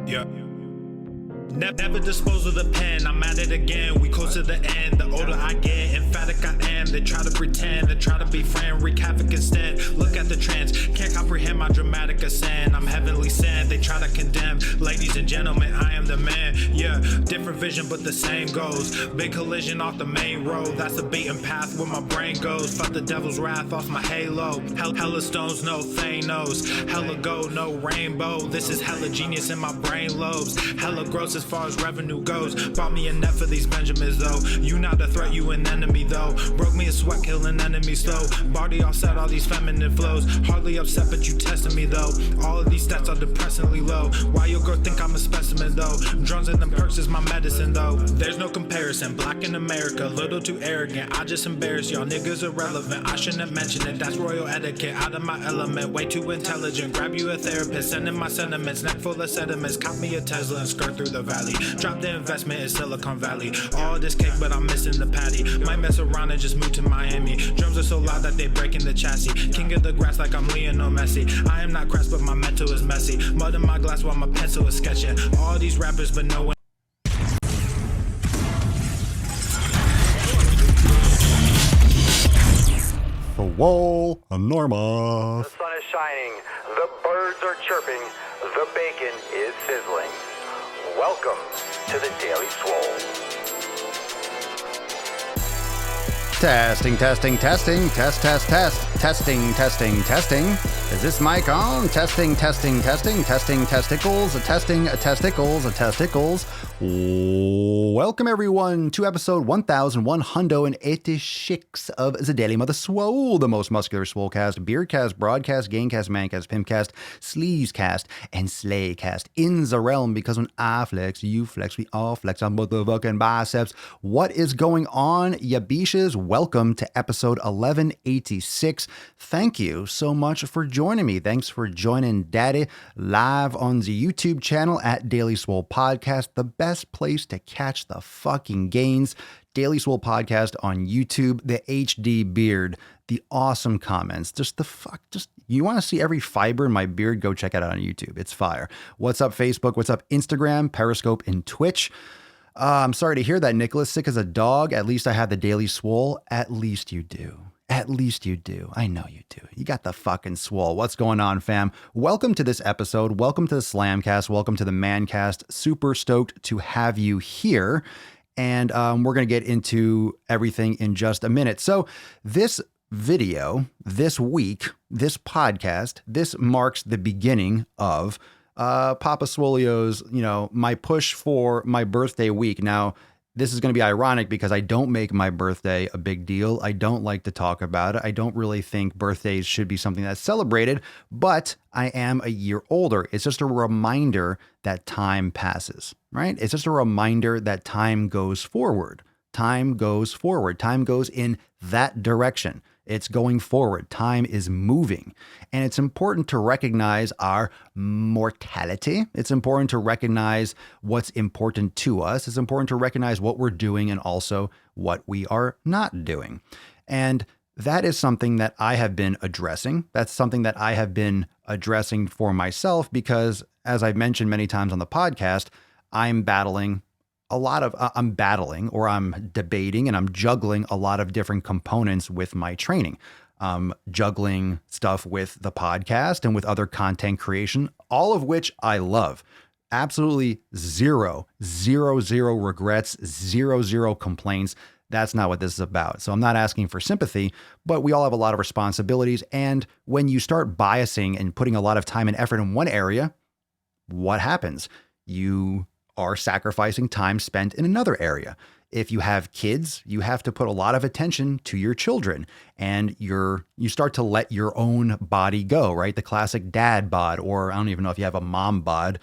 Yeah. Never dispose of the pen, I'm at it again, we close to the end. The older I get, emphatic I am. They try to pretend, they try to be friend, wreak havoc instead. Look at the trends, can't comprehend my dramatic ascent. I'm heavenly sent, they try to condemn. Ladies and gentlemen, I am the man. Yeah, different vision but the same goes. Big collision off the main road, that's the beaten path where my brain goes. Fuck the devil's wrath off my halo. Hella stones, no Thanos. Hella gold, no rainbow. This is hella genius in my brain lobes. Hella gross as far as revenue goes. Bought me a net for these Benjamins though. You not a threat, you an enemy though. Broke me a sweat, killing enemies slow. Body offset, all these feminine flows. Hardly upset, but you testing me though. All of these stats are depressingly low. Why your girl think I'm a specimen though? Drones and them perks is my medicine though. There's no comparison, black in America, little too arrogant. I just embarrass y'all, niggas irrelevant. I shouldn't mention it, that's royal etiquette. Out of my element, way too intelligent. Grab you a therapist, send in my sentiments. Neck full of sediments, cop me a Tesla and skirt through the valley. Drop the investment in Silicon Valley. All this cake, but I'm missing the patty. Might mess around and just move to Miami. Drums are so loud that they breaking the chassis. King of the grass like I'm Lionel Messi. I am not crass, but my mental is messy. Mud in my glass while my pencil is sketching. All these rappers, but no one. Swole, enormous. The sun is shining, the birds are chirping, the bacon is sizzling. Welcome to the Daily Swole. Testing, testing, testing, test, test, test, testing, testing, testing. Is this mic on? Testing, testing, testing, testing, testicles, testicles, testicles. Welcome everyone to episode 1186 of the Daily Mother Swole, the most muscular swolecast, beardcast, broadcast, gamecast, mancast, pimpcast, sleazecast, and slaycast in the realm, because when I flex, you flex, we all flex our motherfucking biceps. What is going on, ya beaches? Welcome to episode 1186. Thank you so much for joining me. Thanks for joining Daddy live on the YouTube channel at Daily Swole Podcast, the best place to catch the fucking gains. Daily Swole Podcast on YouTube, the HD beard, the awesome comments, just you want to see every fiber in my beard, go check it out on YouTube. It's fire. What's up, Facebook? What's up, Instagram, Periscope, and Twitch? I'm sorry to hear that, Nicholas. Sick as a dog. At least I have the Daily Swole. At least you do. At least you do. I know you do. You got the fucking swole. What's going on, fam? Welcome to this episode. Welcome to the Slamcast. Welcome to the Mancast. Super stoked to have you here. And we're going to get into everything in just a minute. So this video, this week, this podcast, this marks the beginning of Papa Swolio's, my push for my birthday week. Now, this is going to be ironic because I don't make my birthday a big deal. I don't like to talk about it. I don't really think birthdays should be something that's celebrated, but I am a year older. It's just a reminder that time passes, right? It's just a reminder that time goes forward. Time goes forward. Time goes in that direction. It's going forward. Time is moving. And it's important to recognize our mortality. It's important to recognize what's important to us. It's important to recognize what we're doing and also what we are not doing. And that is something that I have been addressing. That's something that I have been addressing for myself because, as I've mentioned many times on the podcast, I'm battling I'm debating and I'm juggling a lot of different components with my training. Juggling stuff with the podcast and with other content creation, all of which I love. Absolutely zero regrets, zero complaints. That's not what this is about. So I'm not asking for sympathy, but we all have a lot of responsibilities. And when you start biasing and putting a lot of time and effort in one area, what happens? You are sacrificing time spent in another area. If you have kids, you have to put a lot of attention to your children, and you start to let your own body go, right? The classic dad bod, or I don't even know if you have a mom bod.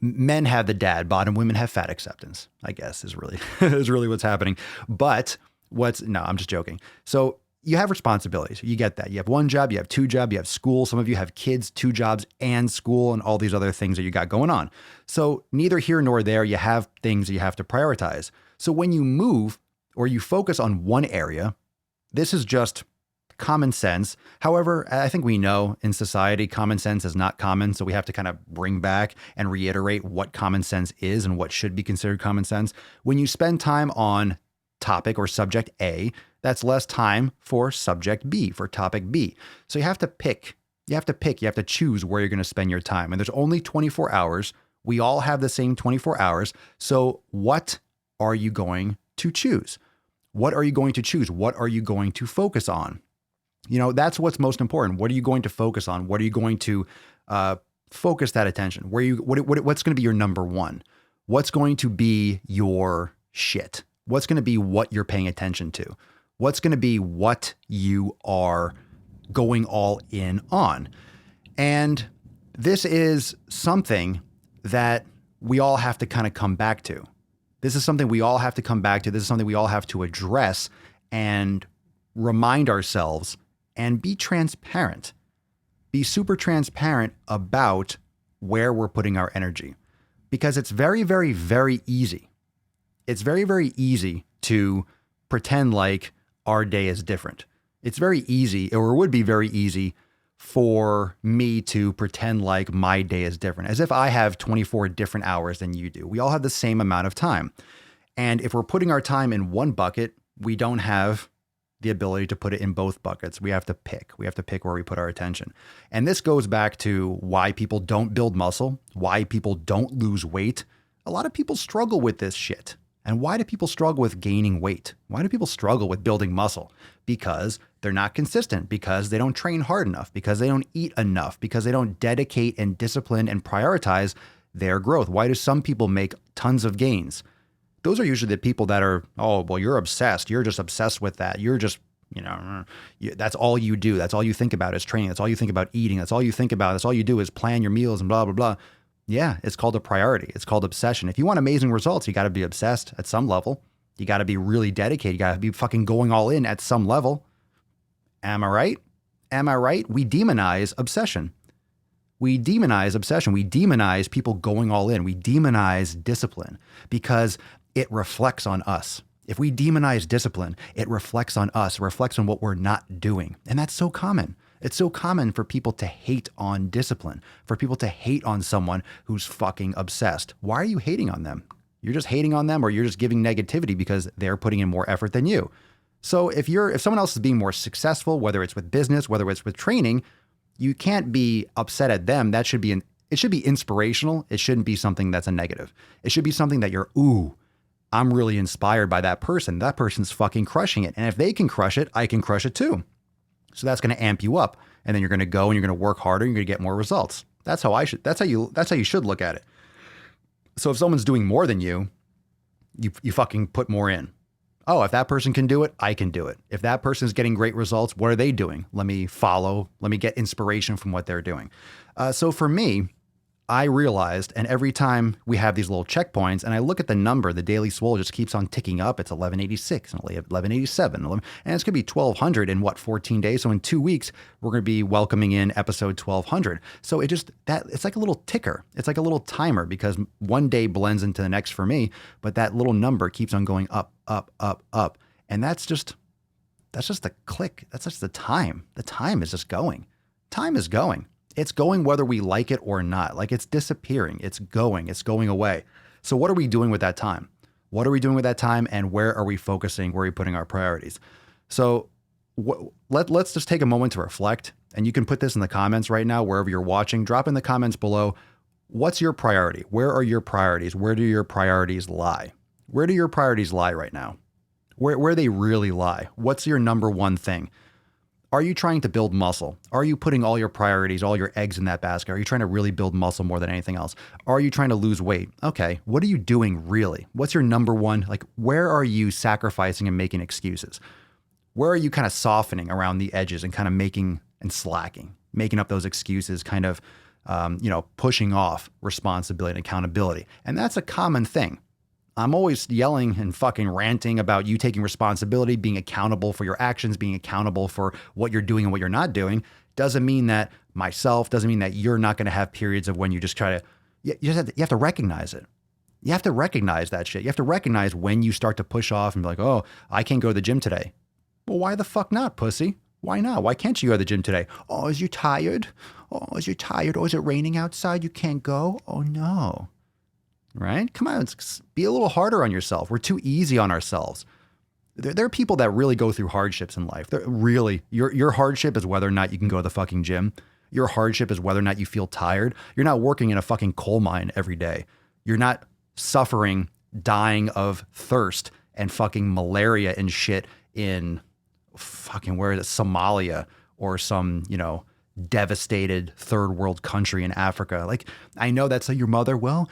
Men have the dad bod and women have fat acceptance, I guess is really what's happening. But no, I'm just joking. So you have responsibilities. You get that. You have one job, you have two jobs, you have school. Some of you have kids, two jobs and school and all these other things that you got going on. So neither here nor there, you have things that you have to prioritize. So when you move or you focus on one area, this is just common sense. However, I think we know in society, common sense is not common. So we have to kind of bring back and reiterate what common sense is and what should be considered common sense. When you spend time on topic or subject A, that's less time for subject B, for topic B. So you have to pick. You have to choose where you're going to spend your time. And there's only 24 hours. We all have the same 24 hours. So what are you going to choose? What are you going to choose? What are you going to focus on? That's what's most important. What are you going to focus on? What are you going to focus that attention? What's going to be your number one? What's going to be your shit? What's going to be what you're paying attention to? What's going to be what you are going all in on? And this is something that we all have to kind of come back to. This is something we all have to come back to. This is something we all have to address and remind ourselves and be transparent. Be super transparent about where we're putting our energy. Because it's very, very, very easy. It's very, very easy to pretend like our day is different. It's very easy, or it would be very easy for me to pretend like my day is different, as if I have 24 different hours than you do. We all have the same amount of time. And if we're putting our time in one bucket, we don't have the ability to put it in both buckets. We have to pick. We have to pick where we put our attention. And this goes back to why people don't build muscle, why people don't lose weight. A lot of people struggle with this shit. And why do people struggle with gaining weight? Why do people struggle with building muscle? Because they're not consistent, because they don't train hard enough, because they don't eat enough, because they don't dedicate and discipline and prioritize their growth. Why do some people make tons of gains? Those are usually the people that are, oh, well, you're obsessed. You're just obsessed with that. You're just, that's all you do. That's all you think about is training. That's all you think about eating. That's all you think about. That's all you do is plan your meals and blah, blah, blah. Yeah, it's called a priority. It's called obsession. If you want amazing results, you got to be obsessed at some level. You got to be really dedicated. You got to be fucking going all in at some level. Am I right? Am I right? We demonize obsession. We demonize obsession. We demonize people going all in. We demonize discipline because it reflects on us. If we demonize discipline, it reflects on us, it reflects on what we're not doing. And that's so common. It's so common for people to hate on discipline, for people to hate on someone who's fucking obsessed. Why are you hating on them? You're just hating on them, or you're just giving negativity because they're putting in more effort than you. So if someone else is being more successful, whether it's with business, whether it's with training, you can't be upset at them. It should be inspirational. It shouldn't be something that's a negative. It should be something that you're, ooh, I'm really inspired by that person. That person's fucking crushing it. And if they can crush it, I can crush it too. So that's going to amp you up. And then you're going to go and you're going to work harder and you're going to get more results. That's how you should look at it. So if someone's doing more than you fucking put more in. Oh, if that person can do it, I can do it. If that person is getting great results, what are they doing? Let me follow. Let me get inspiration from what they're doing. So for me, I realized, and every time we have these little checkpoints and I look at the number, the daily Swole just keeps on ticking up. It's 1186 and 1187, and it's going to be 1200 in 14 days. So in 2 weeks, we're going to be welcoming in episode 1200. So it's like a little ticker. It's like a little timer because one day blends into the next for me, but that little number keeps on going up, up, up, up. And that's just the click. That's just the time. The time is just going. Time is going. It's going whether we like it or not. Like it's disappearing. It's going away. So what are we doing with that time? What are we doing with that time? And where are we focusing? Where are we putting our priorities? So let's just take a moment to reflect. And you can put this in the comments right now, wherever you're watching. Drop in the comments below. What's your priority? Where are your priorities? Where do your priorities lie? Where do your priorities lie right now? Where they really lie? What's your number one thing? Are you trying to build muscle? Are you putting all your priorities, all your eggs in that basket? Are you trying to really build muscle more than anything else? Are you trying to lose weight? Okay, what are you doing really? What's your number one? Like, where are you sacrificing and making excuses? Where are you kind of softening around the edges and kind of making and slacking, making up those excuses, kind of, pushing off responsibility and accountability? And that's a common thing. I'm always yelling and fucking ranting about you taking responsibility, being accountable for your actions, being accountable for what you're doing and what you're not doing. Doesn't mean that doesn't mean that you're not going to have periods of when you just try to, you have to recognize it. You have to recognize that shit. You have to recognize when you start to push off and be like, oh, I can't go to the gym today. Well, why the fuck not, pussy? Why not? Why can't you go to the gym today? Oh, is you tired? Oh, is you tired? Oh, is it raining outside? You can't go? Oh, no. Right? Come on, be a little harder on yourself. We're too easy on ourselves. There are people that really go through hardships in life. They're really, your hardship is whether or not you can go to the fucking gym. Your hardship is whether or not you feel tired. You're not working in a fucking coal mine every day. You're not suffering, dying of thirst and fucking malaria and shit in fucking, where is it, Somalia or some, devastated third world country in Africa. Like, I know that's your mother. Well,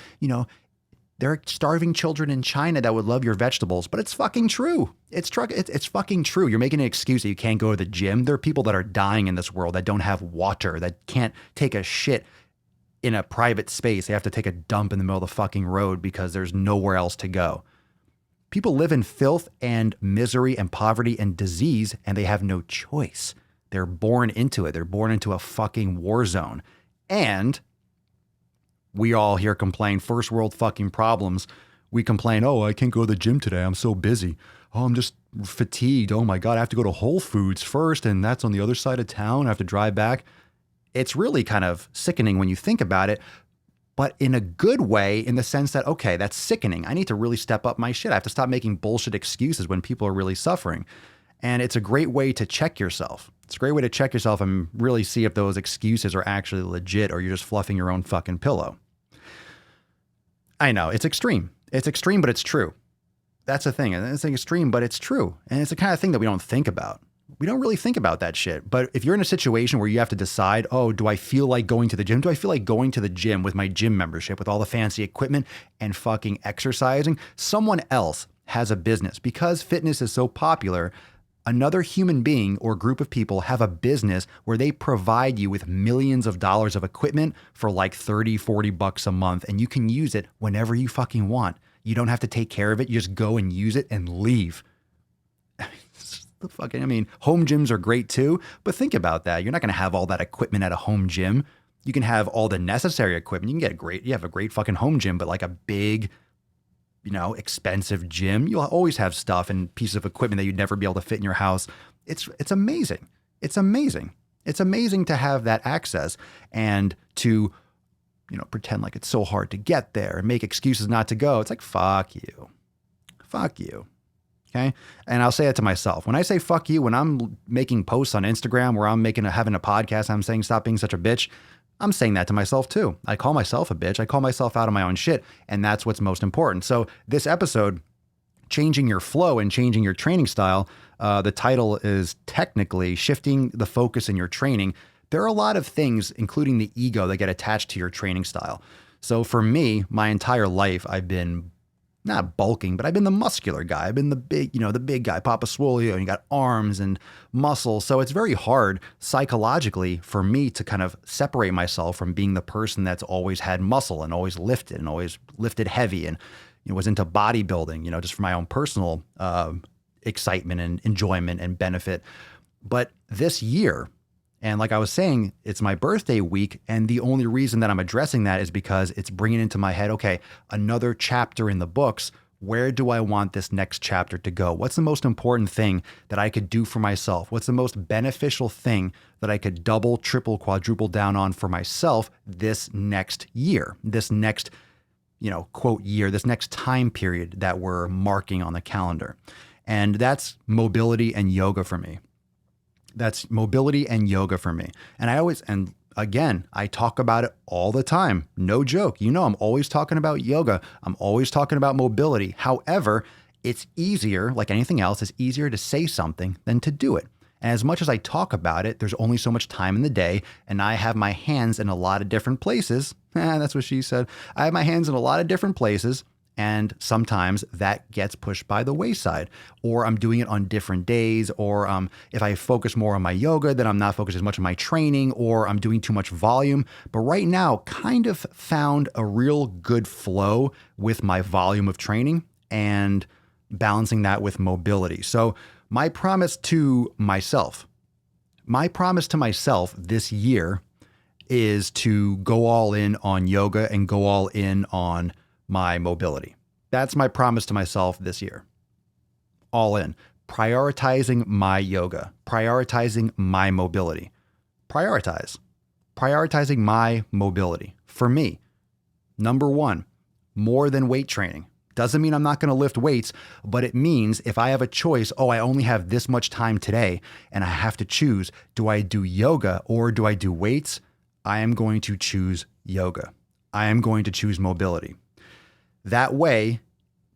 there are starving children in China that would love your vegetables, but it's fucking true. It's fucking true. You're making an excuse that you can't go to the gym. There are people that are dying in this world that don't have water, that can't take a shit in a private space. They have to take a dump in the middle of the fucking road because there's nowhere else to go. People live in filth and misery and poverty and disease, and they have no choice. They're born into it. They're born into a fucking war zone. And we all here complain, first world fucking problems. We complain, oh, I can't go to the gym today. I'm so busy. Oh, I'm just fatigued. Oh my God, I have to go to Whole Foods first, and that's on the other side of town. I have to drive back. It's really kind of sickening when you think about it, but in a good way, in the sense that, okay, that's sickening. I need to really step up my shit. I have to stop making bullshit excuses when people are really suffering. And it's a great way to check yourself. It's a great way to check yourself and really see if those excuses are actually legit or you're just fluffing your own fucking pillow. I know, it's extreme. It's extreme, but it's true. That's the thing. It's extreme, but it's true. And it's the kind of thing that we don't think about. We don't really think about that shit. But if you're in a situation where you have to decide, oh, do I feel like going to the gym? Do I feel like going to the gym with my gym membership, with all the fancy equipment and fucking exercising? Someone else has a business. Because fitness is so popular, another human being or group of people have a business where they provide you with millions of dollars of equipment for like 30, 40 bucks a month. And you can use it whenever you fucking want. You don't have to take care of it. You just go and use it and leave. Home gyms are great too, but think about that. You're not going to have all that equipment at a home gym. You can have all the necessary equipment. You have a great fucking home gym, but like a big, expensive gym, you'll always have stuff and pieces of equipment that you'd never be able to fit in your house. It's amazing. It's amazing. It's amazing to have that access and to, pretend like it's so hard to get there and make excuses not to go. It's like, fuck you. Fuck you. Okay. And I'll say it to myself. When I say fuck you, when I'm making posts on Instagram where I'm having a podcast, I'm saying stop being such a bitch. I'm saying that to myself too. I call myself a bitch. I call myself out on my own shit. And that's what's most important. So this episode, changing your flow and changing your training style, the title is technically shifting the focus in your training. There are a lot of things, including the ego, that get attached to your training style. So for me, my entire life, I've been not bulking, but I've been the muscular guy. I've been the big guy, Papa Swole, and you got arms and muscles. So it's very hard psychologically for me to kind of separate myself from being the person that's always had muscle and always lifted heavy and was into bodybuilding, just for my own personal excitement and enjoyment and benefit. But this year, and like I was saying, it's my birthday week. And the only reason that I'm addressing that is because it's bringing into my head, okay, another chapter in the books. Where do I want this next chapter to go? What's the most important thing that I could do for myself? What's the most beneficial thing that I could double, triple, quadruple down on for myself this next year, this next, quote year, this next time period that we're marking on the calendar? And that's mobility and yoga for me. That's mobility and yoga for me. And again, I talk about it all the time. No joke. I'm always talking about yoga. I'm always talking about mobility. However, it's easier, like anything else, it's easier to say something than to do it. And as much as I talk about it, there's only so much time in the day, and I have my hands in a lot of different places. That's what she said. I have my hands in a lot of different places. And sometimes that gets pushed by the wayside, or I'm doing it on different days, or if I focus more on my yoga, then I'm not focused as much on my training, or I'm doing too much volume. But right now, kind of found a real good flow with my volume of training and balancing that with mobility. So my promise to myself this year is to go all in on yoga and go all in on my mobility. That's my promise to myself this year. All in. prioritizing my yoga, prioritizing my mobility. Prioritizing my mobility. For me, number one, more than weight training. Doesn't mean I'm not going to lift weights, but it means if I have a choice, I only have this much time today and I have to choose, do I do yoga or do I do weights? I am going to choose yoga. I am going to choose mobility. That way,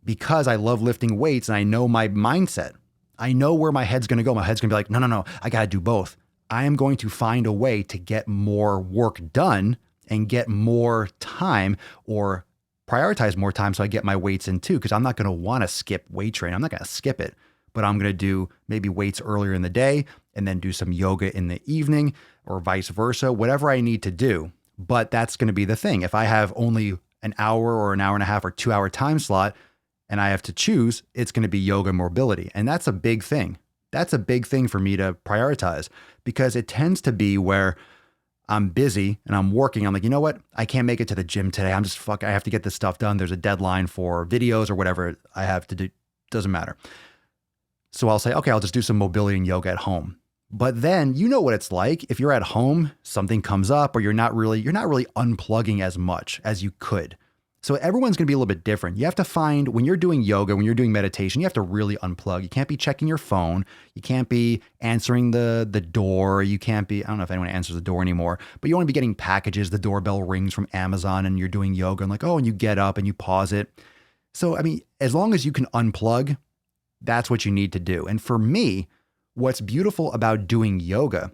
because I love lifting weights and I know my mindset, I know where my head's going to go. My head's going to be like, no, I got to do both. I am going to find a way to get more work done and get more time or prioritize more time so I get my weights in too, because I'm not going to want to skip weight training. I'm not going to skip it, but I'm going to do maybe weights earlier in the day and then do some yoga in the evening or vice versa, whatever I need to do. But that's going to be the thing. If I have only an hour or an hour and a half or 2 hour time slot and I have to choose, it's going to be yoga mobility. And that's a big thing. That's a big thing for me to prioritize because it tends to be where I'm busy and I'm working. I'm like, you know what? I can't make it to the gym today. I have to get this stuff done. There's a deadline for videos or whatever I have to do. Doesn't matter. So I'll say, okay, I'll just do some mobility and yoga at home. But then you know what it's like. If you're at home, something comes up or you're not really unplugging as much as you could. So everyone's going to be a little bit different. You have to find when you're doing yoga, when you're doing meditation, you have to really unplug. You can't be checking your phone. You can't be answering the door. You can't be, I don't know if anyone answers the door anymore, but you want to be getting packages. The doorbell rings from Amazon and you're doing yoga and like, and you get up and you pause it. So, I mean, as long as you can unplug, that's what you need to do. And for me, what's beautiful about doing yoga,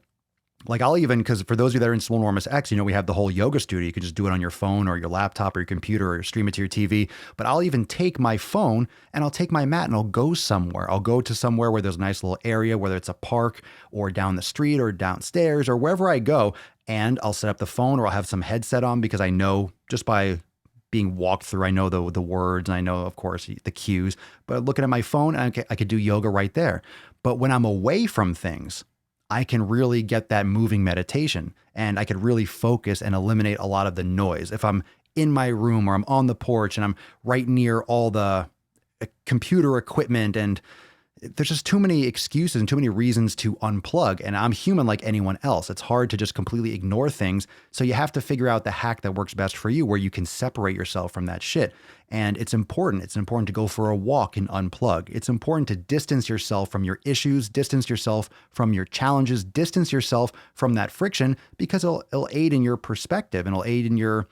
like because for those of you that are in Swole Enormous X, we have the whole yoga studio. You can just do it on your phone or your laptop or your computer or stream it to your TV. But I'll even take my phone and I'll take my mat and I'll go somewhere. I'll go to somewhere where there's a nice little area, whether it's a park or down the street or downstairs or wherever I go. And I'll set up the phone or I'll have some headset on because I know just by being walked through, I know the words and I know, of course, the cues. But looking at my phone, I could do yoga right there. But when I'm away from things, I can really get that moving meditation and I could really focus and eliminate a lot of the noise. If I'm in my room or I'm on the porch and I'm right near all the computer equipment and there's just too many excuses and too many reasons to unplug. And I'm human like anyone else. It's hard to just completely ignore things. So you have to figure out the hack that works best for you where you can separate yourself from that shit. And it's important. It's important to go for a walk and unplug. It's important to distance yourself from your issues, distance yourself from your challenges, distance yourself from that friction because it'll aid in your perspective and it'll aid in your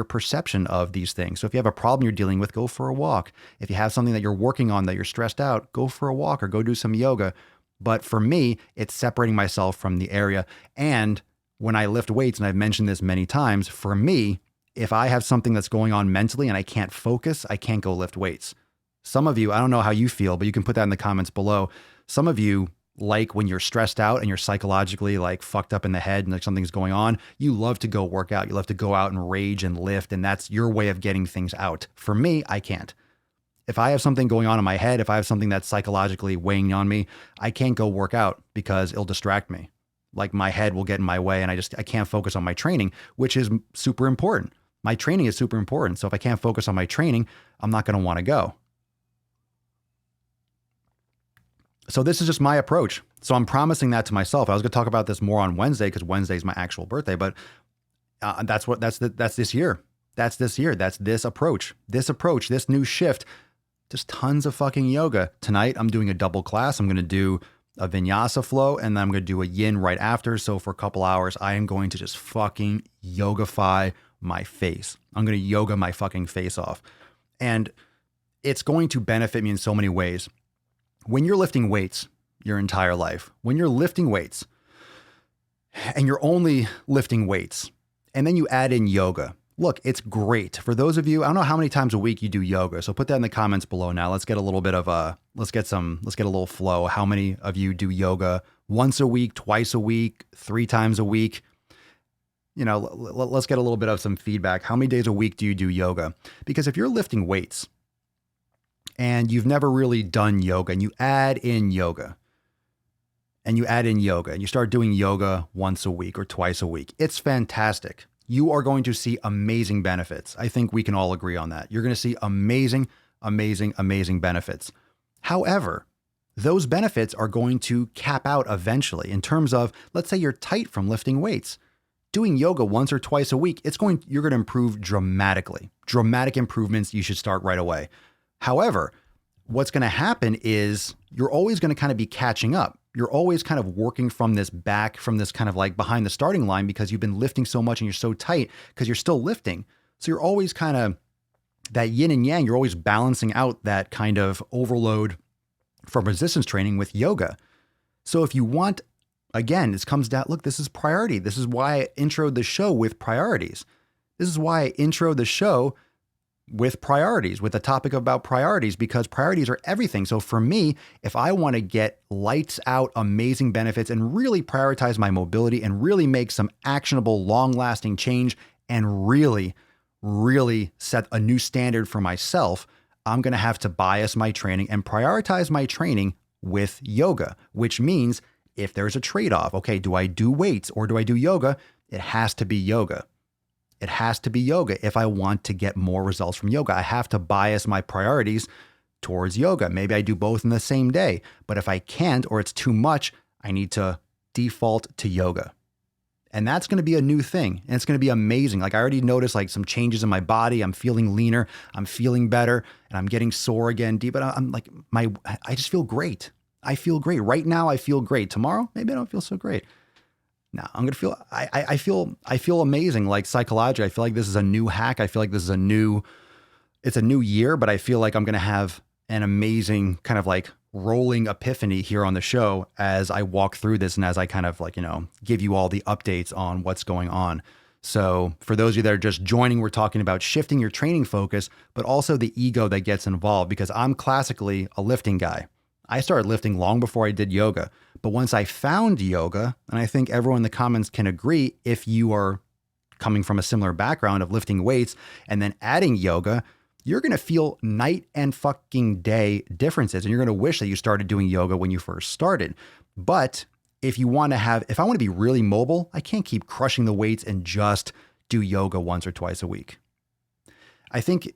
perception of these things. So if you have a problem you're dealing with, go for a walk. If you have something that you're working on that you're stressed out, go for a walk or go do some yoga. But for me, it's separating myself from the area. And when I lift weights, and I've mentioned this many times, for me, if I have something that's going on mentally and I can't focus, I can't go lift weights. Some of you, I don't know how you feel, but you can put that in the comments below. Some of you like when you're stressed out and you're psychologically like fucked up in the head and like something's going on, you love to go work out. You love to go out and rage and lift. And that's your way of getting things out. For me, I can't. If I have something going on in my head, if I have something that's psychologically weighing on me, I can't go work out because it'll distract me. Like my head will get in my way and I can't focus on my training, which is super important. My training is super important. So if I can't focus on my training, I'm not going to want to go. So this is just my approach. So I'm promising that to myself. I was going to talk about this more on Wednesday because Wednesday is my actual birthday, but that's this year. That's this year. That's this approach, this new shift. Just tons of fucking yoga. Tonight, I'm doing a double class. I'm going to do a vinyasa flow and then I'm going to do a yin right after. So for a couple hours, I am going to just fucking yogify my face. I'm going to yoga my fucking face off. And it's going to benefit me in so many ways. When you're lifting weights your entire life, when you're lifting weights and you're only lifting weights and then you add in yoga, look, it's great. For those of you, I don't know how many times a week you do yoga. So put that in the comments below now. Let's get a little bit of let's get a little flow. How many of you do yoga once a week, twice a week, 3 times a week? Let's get a little bit of some feedback. How many days a week do you do yoga? Because if you're lifting weights and you've never really done yoga and you add in yoga and you start doing yoga once a week or twice a week, it's fantastic. You are going to see amazing benefits. I think we can all agree on that. You're going to see amazing, amazing, amazing benefits. However, those benefits are going to cap out eventually in terms of, let's say you're tight from lifting weights. Doing yoga once or twice a week, you're going to improve dramatically. Dramatic improvements, you should start right away. However, what's going to happen is you're always going to kind of be catching up. You're always kind of working from this kind of like behind the starting line because you've been lifting so much and you're so tight because you're still lifting. So you're always kind of that yin and yang, you're always balancing out that kind of overload from resistance training with yoga. So if you want, again, this comes down, look, this is priority. This is why I introed the show with priorities. This is why I introed the show with priorities, with a topic about priorities, because priorities are everything. So for me, if I want to get lights out, amazing benefits and really prioritize my mobility and really make some actionable, long lasting change and really set a new standard for myself, I'm going to have to bias my training and prioritize my training with yoga, which means if there's a trade-off, okay, do I do weights or do I do yoga? It has to be yoga. It has to be yoga. If I want to get more results from yoga, I have to bias my priorities towards yoga. Maybe I do both in the same day, but if I can't or it's too much, I need to default to yoga. And that's going to be a new thing. And it's going to be amazing. Like I already noticed like some changes in my body. I'm feeling leaner. I'm feeling better and I'm getting sore again deep. But I'm like, I just feel great. I feel great. Right now, I feel great. Tomorrow, maybe I don't feel so great. Now I'm going to feel, I feel amazing. Like psychologically, I feel like this is a new hack. I feel like this is it's a new year, but I feel like I'm going to have an amazing kind of like rolling epiphany here on the show as I walk through this and as I kind of like, give you all the updates on what's going on. So for those of you that are just joining, we're talking about shifting your training focus, but also the ego that gets involved because I'm classically a lifting guy. I started lifting long before I did yoga, but once I found yoga, and I think everyone in the comments can agree, if you are coming from a similar background of lifting weights and then adding yoga, you're going to feel night and fucking day differences. And you're going to wish that you started doing yoga when you first started. But if I want to be really mobile, I can't keep crushing the weights and just do yoga once or twice a week. I think,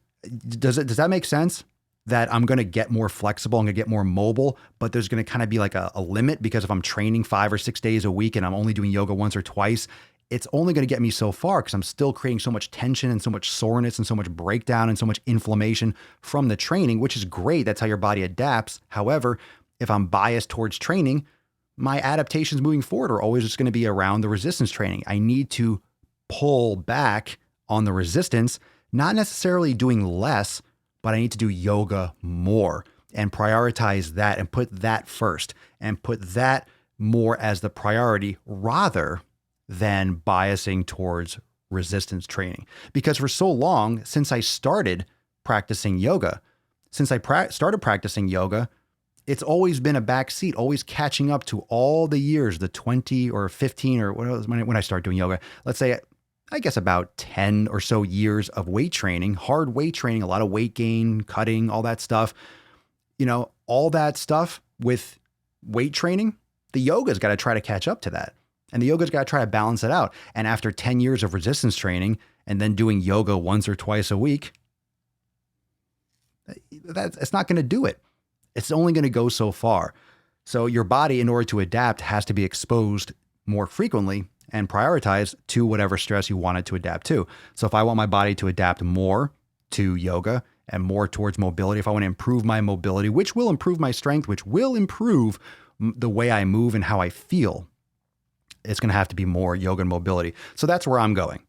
does that make sense? That I'm going to get more flexible, I'm going to get more mobile, but there's going to kind of be like a limit because if I'm training 5 or 6 days a week and I'm only doing yoga once or twice, it's only going to get me so far because I'm still creating so much tension and so much soreness and so much breakdown and so much inflammation from the training, which is great. That's how your body adapts. However, if I'm biased towards training, my adaptations moving forward are always just going to be around the resistance training. I need to pull back on the resistance, not necessarily doing less, but I need to do yoga more and prioritize that and put that first and put that more as the priority rather than biasing towards resistance training. Because for so long, since I started practicing yoga, it's always been a backseat, always catching up to all the years, the 20 or 15 or what was when I started doing yoga. Let's say I guess about 10 or so years of weight training, hard weight training, a lot of weight gain, cutting, all that stuff. All that stuff with weight training, the yoga's got to try to catch up to that. And the yoga's got to try to balance it out. And after 10 years of resistance training and then doing yoga once or twice a week, it's not going to do it. It's only going to go so far. So your body, in order to adapt, has to be exposed more frequently and prioritize to whatever stress you want it to adapt to. So if I want my body to adapt more to yoga and more towards mobility, if I want to improve my mobility, which will improve my strength, which will improve the way I move and how I feel, it's going to have to be more yoga and mobility. So that's where I'm going.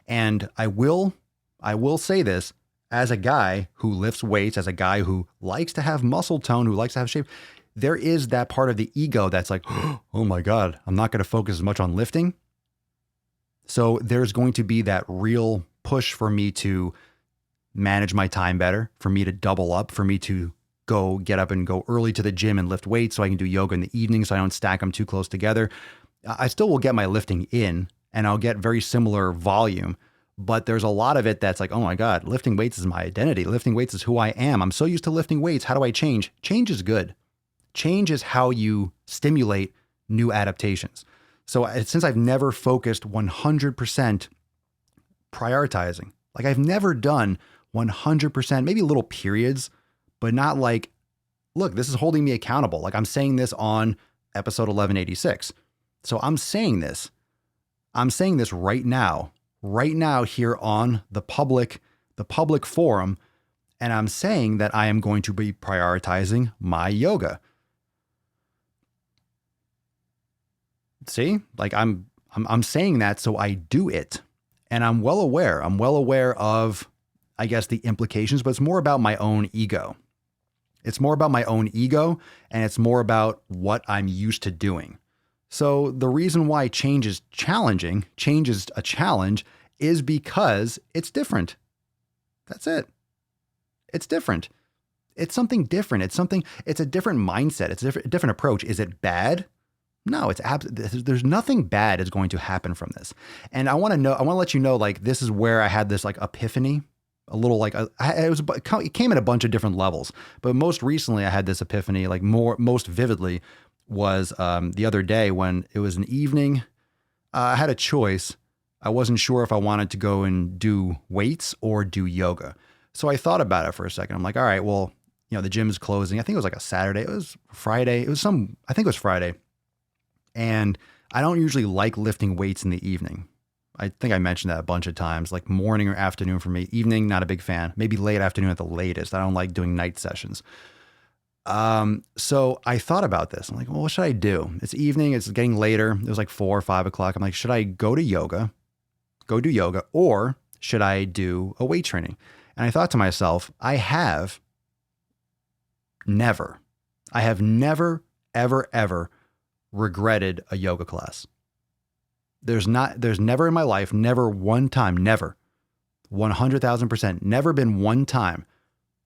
And I will say this as a guy who lifts weights, as a guy who likes to have muscle tone, who likes to have shape. There is that part of the ego that's like, oh my God, I'm not going to focus as much on lifting. So there's going to be that real push for me to manage my time better, for me to double up, for me to get up and go early to the gym and lift weights so I can do yoga in the evening so I don't stack them too close together. I still will get my lifting in and I'll get very similar volume, but there's a lot of it that's like, oh my God, lifting weights is my identity. Lifting weights is who I am. I'm so used to lifting weights. How do I change? Change is good. Change is how you stimulate new adaptations. So since I've never focused 100% prioritizing, like I've never done 100%, maybe little periods, but not like look, this is holding me accountable. Like I'm saying this on episode 1186. So I'm saying this right now here on the public forum. And I'm saying that I am going to be prioritizing my yoga. See, like I'm saying that so I do it. And I'm well aware of, I guess, the implications, but it's more about my own ego. It's more about my own ego, and it's more about what I'm used to doing. So the reason why change is a challenge, is because it's different. That's it. It's different. It's something different. It's a different mindset. It's a different approach. Is it bad? No, there's nothing bad is going to happen from this. And I want to let you know, like, this is where I had this like epiphany, a little like, it came at a bunch of different levels, but most recently I had this epiphany, like most vividly was the other day when it was an evening. I had a choice. I wasn't sure if I wanted to go and do weights or do yoga. So I thought about it for a second. I'm like, all right, well, the gym is closing. I think it was like a Saturday. It was Friday. I think it was Friday. And I don't usually like lifting weights in the evening. I think I mentioned that a bunch of times, like morning or afternoon for me. Evening, not a big fan. Maybe late afternoon at the latest. I don't like doing night sessions. So I thought about this. I'm like, well, what should I do? It's evening. It's getting later. It was like 4 or 5 o'clock. I'm like, should I go do yoga, or should I do a weight training? And I thought to myself, I have never, ever regretted a yoga class. There's never in my life, never one time, never, 100,000%, never been one time.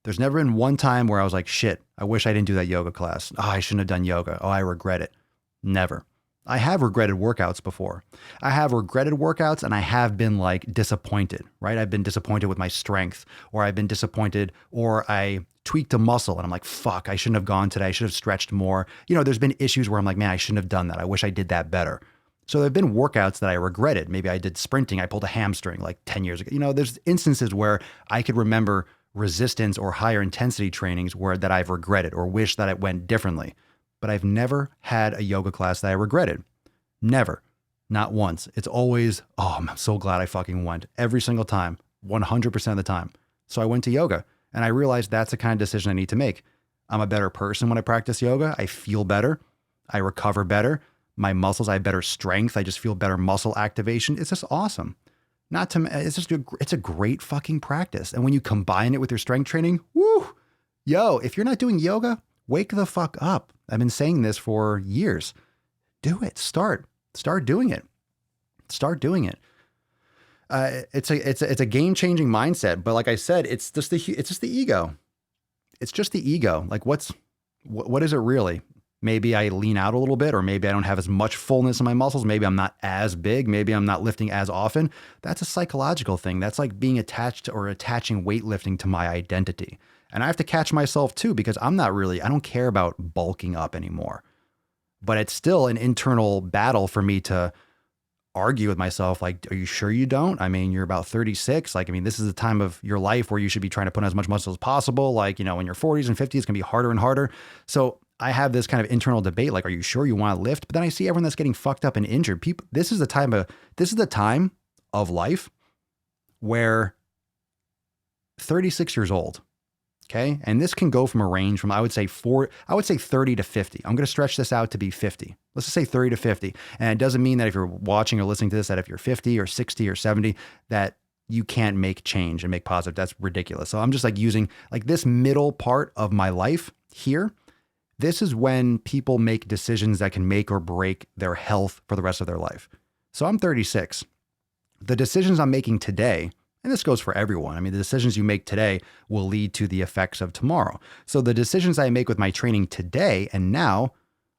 There's never been one time where I was like, shit, I wish I didn't do that yoga class. Oh, I shouldn't have done yoga. Oh, I regret it. Never. I have regretted workouts before. I have regretted workouts and I have been like disappointed, right? I've been disappointed with my strength, or I've been disappointed, or I tweaked a muscle and I'm like, fuck, I shouldn't have gone today. I should have stretched more. There's been issues where I'm like, man, I shouldn't have done that. I wish I did that better. So there've been workouts that I regretted. Maybe I did sprinting. I pulled a hamstring like 10 years ago. There's instances where I could remember resistance or higher intensity trainings that I've regretted or wish that it went differently. But I've never had a yoga class that I regretted. Never. Not once. It's always, oh, I'm so glad I fucking went. Every single time. 100% of the time. So I went to yoga and I realized that's the kind of decision I need to make. I'm a better person when I practice yoga. I feel better. I recover better. My muscles, I have better strength. I just feel better muscle activation. It's just awesome. It's a great fucking practice. And when you combine it with your strength training, woo, if you're not doing yoga, wake the fuck up. I've been saying this for years. Do it. Start doing it. Start doing it. It's a game-changing mindset. But like I said, it's just the ego. It's just the ego. Like what is it really? Maybe I lean out a little bit, or maybe I don't have as much fullness in my muscles. Maybe I'm not as big. Maybe I'm not lifting as often. That's a psychological thing. That's like being attached or attaching weightlifting to my identity. And I have to catch myself too, because I don't care about bulking up anymore. But it's still an internal battle for me to argue with myself. Like, are you sure you don't? I mean, you're about 36. Like, I mean, this is the time of your life where you should be trying to put on as much muscle as possible. Like, in your 40s and 50s, it's gonna be harder and harder. So I have this kind of internal debate. Like, are you sure you want to lift? But then I see everyone that's getting fucked up and injured. People, this is the time of life where 36 years old. Okay. And this can go from a range from, I would say 30 to 50. I'm going to stretch this out to be 50. Let's just say 30 to 50. And it doesn't mean that if you're watching or listening to this, that if you're 50 or 60 or 70, that you can't make change and make positive. That's ridiculous. So I'm just like using like this middle part of my life here. This is when people make decisions that can make or break their health for the rest of their life. So I'm 36. The decisions I'm making today, and this goes for everyone. I mean, the decisions you make today will lead to the effects of tomorrow. So the decisions I make with my training today and now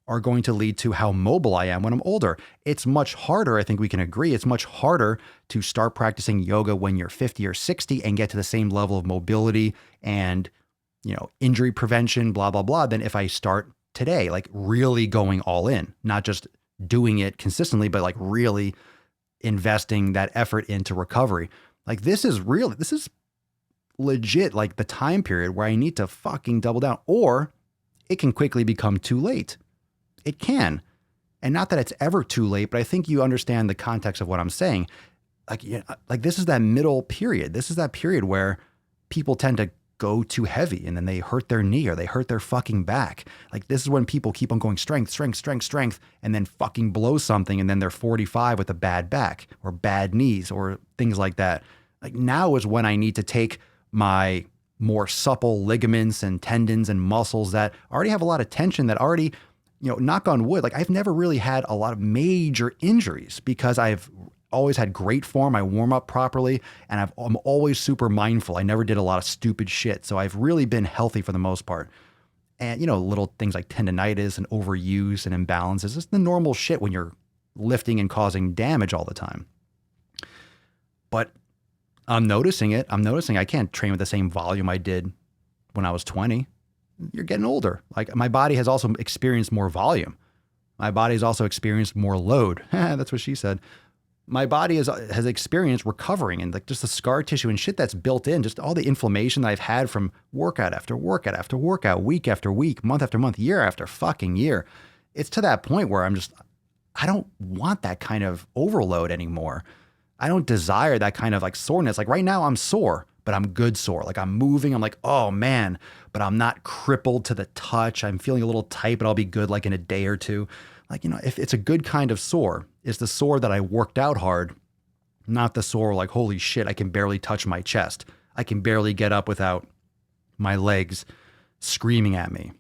are going to lead to how mobile I am when I'm older. It's much harder. I think we can agree. It's much harder to start practicing yoga when you're 50 or 60 and get to the same level of mobility and injury prevention, blah, blah, blah, than if I start today, like really going all in, not just doing it consistently, but like really investing that effort into recovery. Like this is legit, like the time period where I need to fucking double down. Or it can quickly become too late. It can. And not that it's ever too late, but I think you understand the context of what I'm saying. Like this is that middle period. This is that period where people tend to go too heavy and then they hurt their knee or they hurt their fucking back. Like this is when people keep on going strength, and then fucking blow something. And then they're 45 with a bad back or bad knees or things like that. Like now is when I need to take my more supple ligaments and tendons and muscles that already have a lot of tension, that already, knock on wood, like I've never really had a lot of major injuries because I've always had great form. I warm up properly and I'm always super mindful. I never did a lot of stupid shit. So I've really been healthy for the most part. And, little things like tendonitis and overuse and imbalances, just the normal shit when you're lifting and causing damage all the time. But I'm noticing it. I can't train with the same volume I did when I was 20. You're getting older. Like my body has also experienced more volume. My body has also experienced more load. That's what she said. My body has experienced recovering and like just the scar tissue and shit that's built in, just all the inflammation that I've had from workout after workout after workout, week after week, month after month, year after fucking year. It's to that point where I don't want that kind of overload anymore. I don't desire that kind of like soreness. Like right now I'm sore, but I'm good sore. Like I'm moving. I'm like, oh man, but I'm not crippled to the touch. I'm feeling a little tight, but I'll be good like in a day or two. Like, if it's a good kind of sore, it's the sore that I worked out hard, not the sore like, holy shit, I can barely touch my chest. I can barely get up without my legs screaming at me.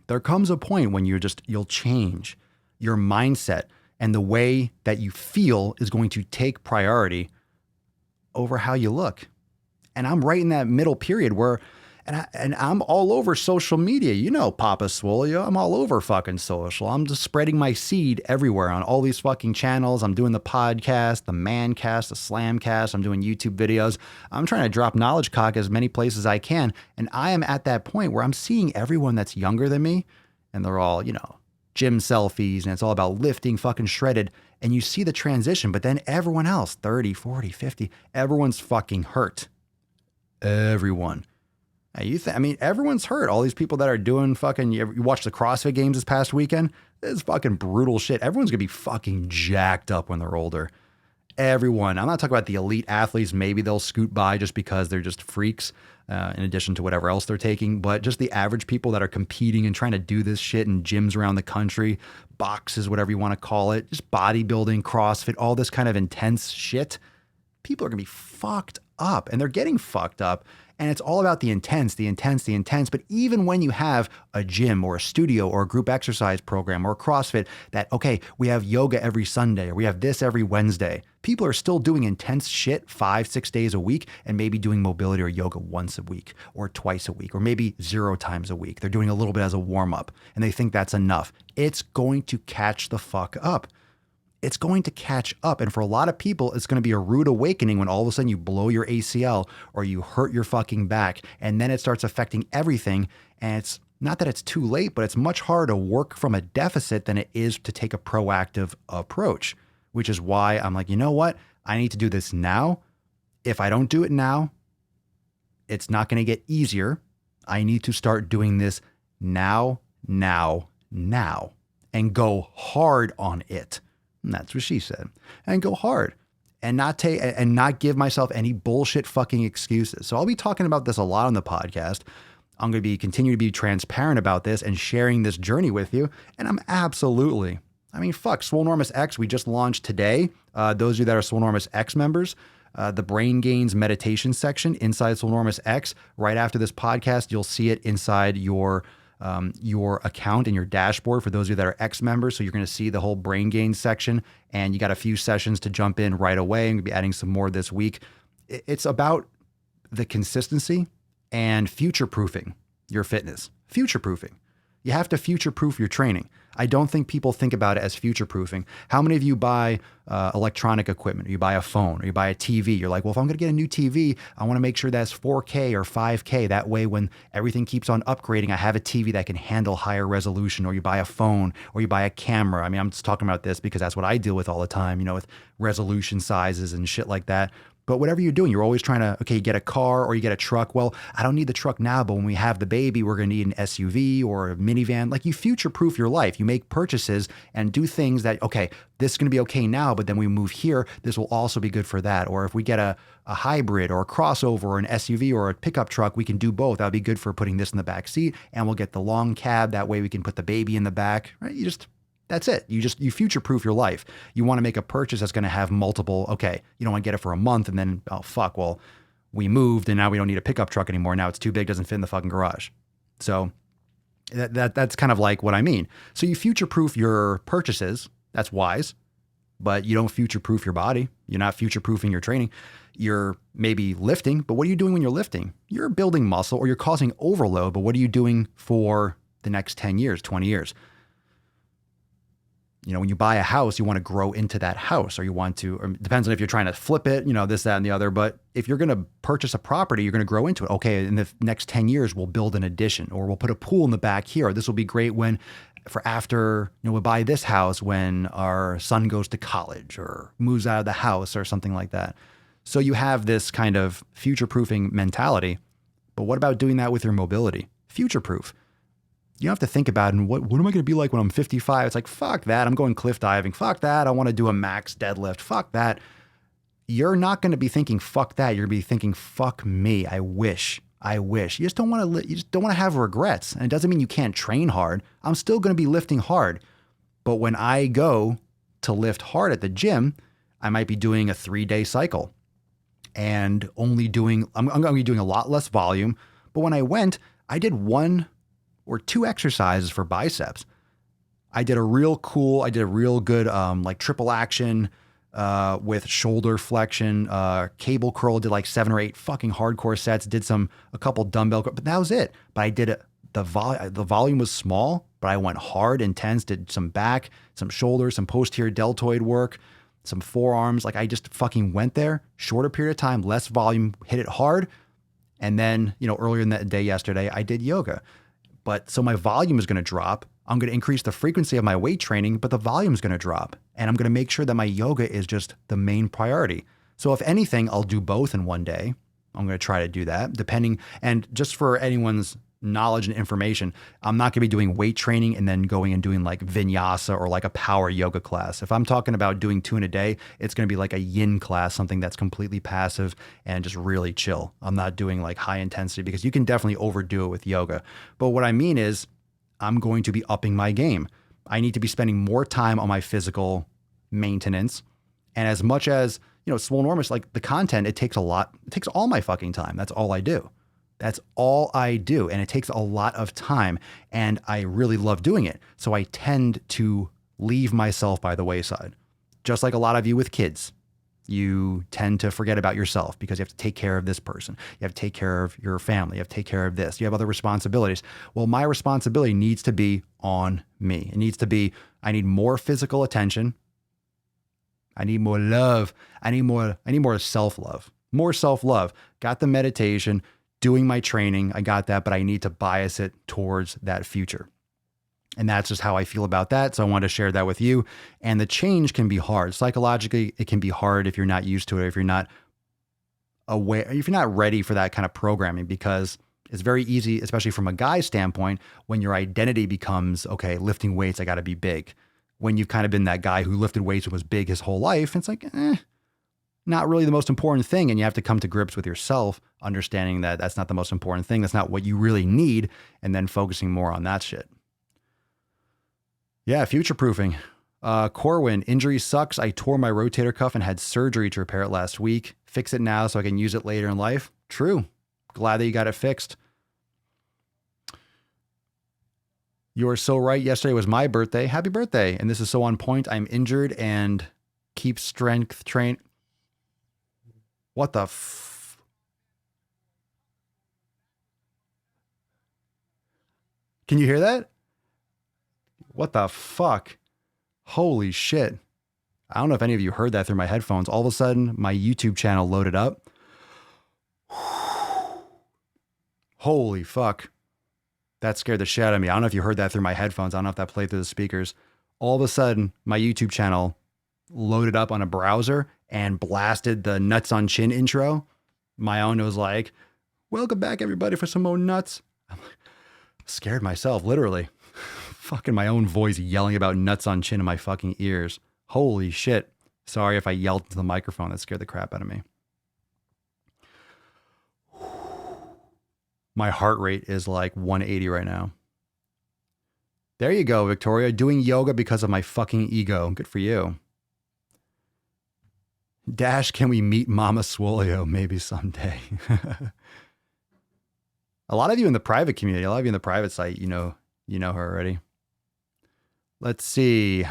There comes a point when you'll change your mindset. And the way that you feel is going to take priority over how you look. And I'm right in that middle period where, and I'm all over social media. Papa Swole, I'm all over fucking social. I'm just spreading my seed everywhere on all these fucking channels. I'm doing the podcast, the Mancast, the Slamcast. I'm doing YouTube videos. I'm trying to drop knowledge cock as many places as I can. And I am at that point where I'm seeing everyone that's younger than me, and they're all, gym selfies, and it's all about lifting fucking shredded. And you see the transition, but then everyone else, 30, 40, 50, everyone's fucking hurt. Everyone. Everyone's hurt. All these people that are doing fucking, you watch the CrossFit games this past weekend, it's fucking brutal shit. Everyone's gonna be fucking jacked up when they're older. Everyone. I'm not talking about the elite athletes. Maybe they'll scoot by just because they're just freaks, in addition to whatever else they're taking. But just the average people that are competing and trying to do this shit in gyms around the country, boxes, whatever you want to call it, just bodybuilding, CrossFit, all this kind of intense shit. People are going to be fucked up, and they're getting fucked up. And it's all about the intense. But even when you have a gym or a studio or a group exercise program or a CrossFit that, okay, we have yoga every Sunday or we have this every Wednesday, people are still doing intense shit 5-6 days a week and maybe doing mobility or yoga once a week or twice a week or maybe 0 times a week. They're doing a little bit as a warm up and they think that's enough. It's going to catch the fuck up. It's going to catch up. And for a lot of people, it's going to be a rude awakening when all of a sudden you blow your ACL or you hurt your fucking back. And then it starts affecting everything. And it's not that it's too late, but it's much harder to work from a deficit than it is to take a proactive approach, which is why I'm like, you know what? I need to do this now. If I don't do it now, it's not going to get easier. I need to start doing this now, and go hard on it. And that's what she said. And go hard and not give myself any bullshit fucking excuses. So I'll be talking about this a lot on the podcast. I'm going to continue to be transparent about this and sharing this journey with you. And I'm absolutely, Swolenormous X, we just launched today. Those of you that are Swolenormous X members, the Brain Gains meditation section inside Swolenormous X, right after this podcast, you'll see it inside your account and your dashboard for those of you that are X members. So you're going to see the whole Brain Gains section, and you got a few sessions to jump in right away. I'm going to be adding some more this week. It's about the consistency and future-proofing your fitness. Future-proofing. You have to future-proof your training. I don't think people think about it as future-proofing. How many of you buy electronic equipment, or you buy a phone, or you buy a TV? You're like, well, if I'm going to get a new TV, I want to make sure that's 4K or 5K. That way, when everything keeps on upgrading, I have a TV that can handle higher resolution. Or you buy a phone, or you buy a camera. I'm just talking about this because that's what I deal with all the time, with resolution sizes and shit like that. But whatever you're doing, you're always trying to, okay, you get a car or you get a truck. Well, I don't need the truck now, but when we have the baby, we're going to need an SUV or a minivan. Like you future-proof your life. You make purchases and do things that, okay, this is going to be okay now, but then we move here. This will also be good for that. Or if we get a hybrid or a crossover or an SUV or a pickup truck, we can do both. That'll be good for putting this in the back seat, and we'll get the long cab. That way we can put the baby in the back, right? That's it. You future-proof your life. You want to make a purchase that's going to have multiple, okay, you don't want to get it for a month and then, oh, fuck, well, we moved and now we don't need a pickup truck anymore. Now it's too big, doesn't fit in the fucking garage. So that's kind of like what I mean. So you future-proof your purchases. That's wise, but you don't future-proof your body. You're not future-proofing your training. You're maybe lifting, but what are you doing when you're lifting? You're building muscle or you're causing overload, but what are you doing for the next 10 years, 20 years? You know, when you buy a house, you want to grow into that house, or you want to, or it depends on if you're trying to flip it, you know, this, that, and the other. But if you're going to purchase a property, you're going to grow into it. Okay, in the next 10 years, we'll build an addition, or we'll put a pool in the back here. This will be great when, for after, you know, we'll buy this house when our son goes to college or moves out of the house or something like that. So you have this kind of future-proofing mentality. But what about doing that with your mobility? Future-proof. You don't have to think about, and what am I going to be like when I'm 55? It's like, fuck that. I'm going cliff diving. Fuck that. I want to do a max deadlift. Fuck that. You're not going to be thinking, fuck that. You're going to be thinking, fuck me. I wish. You just don't want to, you just don't want to have regrets. And it doesn't mean you can't train hard. I'm still going to be lifting hard. But when I go to lift hard at the gym, I might be doing a 3-day cycle and only doing, I'm going to be doing a lot less volume. But when I went, I did 1 or 2 exercises for biceps. I did a real good like triple action with shoulder flexion, cable curl, did like 7 or 8 fucking hardcore sets, did a couple dumbbell, but that was it. But I did it, the volume was small, but I went hard, intense, did some back, some shoulders, some posterior deltoid work, some forearms. Like I just fucking went there, shorter period of time, less volume, hit it hard. And then, you know, earlier in that day yesterday, I did yoga. But so my volume is going to drop. I'm going to increase the frequency of my weight training, but the volume is going to drop. And I'm going to make sure that my yoga is just the main priority. So if anything, I'll do both in one day. I'm going to try to do that depending. And just for anyone's knowledge and information, I'm not going to be doing weight training and then going and doing like vinyasa or like a power yoga class. If I'm talking about doing 2 in a day, it's going to be like a yin class, something that's completely passive and just really chill. I'm not doing like high intensity because you can definitely overdo it with yoga. But what I mean is I'm going to be upping my game. I need to be spending more time on my physical maintenance. And as much as, you know, Swole Enormous, like the content, it takes a lot. It takes all my fucking time. That's all I do. That's all I do. And it takes a lot of time. And I really love doing it. So I tend to leave myself by the wayside. Just like a lot of you with kids, you tend to forget about yourself because you have to take care of this person. You have to take care of your family. You have to take care of this. You have other responsibilities. Well, my responsibility needs to be on me. It needs to be, I need more physical attention. I need more love. I need more self-love. More self-love. Got the meditation, doing my training. I got that, but I need to bias it towards that future. And that's just how I feel about that. So I wanted to share that with you. And the change can be hard. Psychologically, it can be hard if you're not used to it, if you're not aware, if you're not ready for that kind of programming, because it's very easy, especially from a guy's standpoint, when your identity becomes, okay, lifting weights, I got to be big. When you've kind of been that guy who lifted weights and was big his whole life, it's like, not really the most important thing. And you have to come to grips with yourself, understanding that that's not the most important thing. That's not what you really need. And then focusing more on that shit. Yeah, future-proofing. Corwin, injury sucks. I tore my rotator cuff and had surgery to repair it last week. Fix it now so I can use it later in life. True. Glad that you got it fixed. You are so right. Yesterday was my birthday. Happy birthday. And this is so on point. I'm injured and keep strength train. What the Can you hear that? What the fuck? Holy shit. I don't know if any of you heard that through my headphones. All of a sudden, my YouTube channel loaded up. Holy fuck. That scared the shit out of me. I don't know if you heard that through my headphones. I don't know if that played through the speakers. All of a sudden, my YouTube channel loaded up on a browser and blasted the nuts on chin intro, my own was like, welcome back everybody for some more nuts. I'm like, scared myself, literally. Fucking my own voice yelling about nuts on chin in my fucking ears. Holy shit. Sorry if I yelled into the microphone. That scared the crap out of me. My heart rate is like 180 right now. There you go, Victoria. Doing yoga because of my fucking ego. Good for you. Dash, can we meet Mama Swolio maybe someday? A lot of you in the private community, a lot of you in the private site, you know her already. Let's see.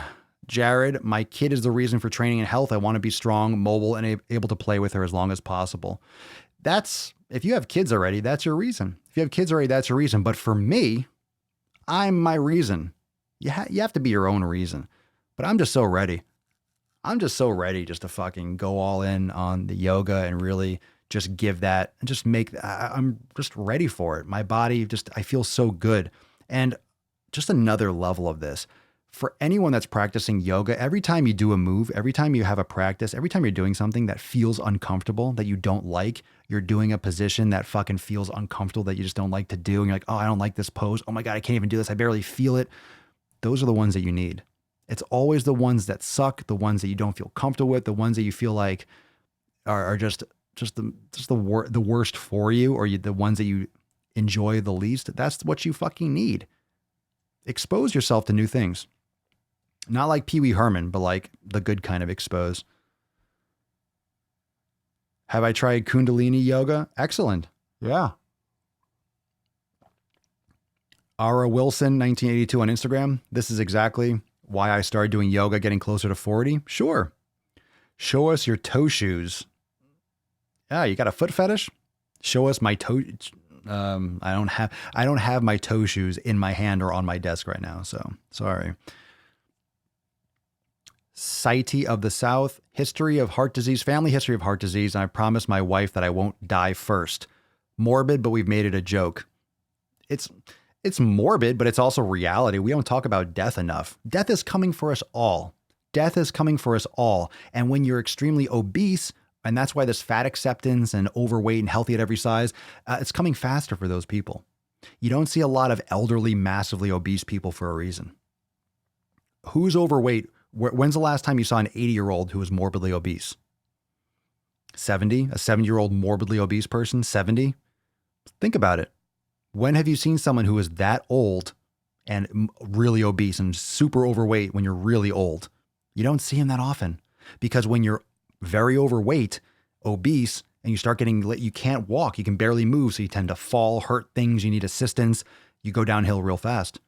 Jared, my kid is the reason for training and health. I want to be strong, mobile, and able to play with her as long as possible. If you have kids already, that's your reason. If you have kids already, that's your reason. But for me, I'm my reason. You have to be your own reason. But I'm just so ready. I'm just so ready just to fucking go all in on the yoga and really just give that and just I'm just ready for it. My body I feel so good. And just another level of this. For anyone that's practicing yoga, every time you do a move, every time you have a practice, every time you're doing something that feels uncomfortable, that you don't like, you're doing a position that fucking feels uncomfortable that you just don't like to do. And you're like, oh, I don't like this pose. Oh my God, I can't even do this. I barely feel it. Those are the ones that you need. It's always the ones that suck, the ones that you don't feel comfortable with, the ones that you feel like are just the worst for you, or the ones that you enjoy the least. That's what you fucking need. Expose yourself to new things. Not like Pee Wee Herman, but like the good kind of expose. Have I tried Kundalini yoga? Excellent. Yeah. Ara Wilson, 1982 on Instagram. This is exactly why I started doing yoga, getting closer to 40. Sure. Show us your toe shoes. Yeah, you got a foot fetish? Show us my toe. I don't have my toe shoes in my hand or on my desk right now. So sorry. Society of the South, history of heart disease, family history of heart disease. And I promised my wife that I won't die first. Morbid, but we've made it a joke. It's morbid, but it's also reality. We don't talk about death enough. Death is coming for us all. Death is coming for us all. And when you're extremely obese, and that's why there's fat acceptance and overweight and healthy at every size, it's coming faster for those people. You don't see a lot of elderly, massively obese people for a reason. Who's overweight? When's the last time you saw an 80-year-old who was morbidly obese? 70? A 70-year-old morbidly obese person? 70? Think about it. When have you seen someone who is that old and really obese and super overweight when you're really old? You don't see him that often, because when you're very overweight, obese, and you start getting, you can't walk, you can barely move, so you tend to fall, hurt things, you need assistance, you go downhill real fast.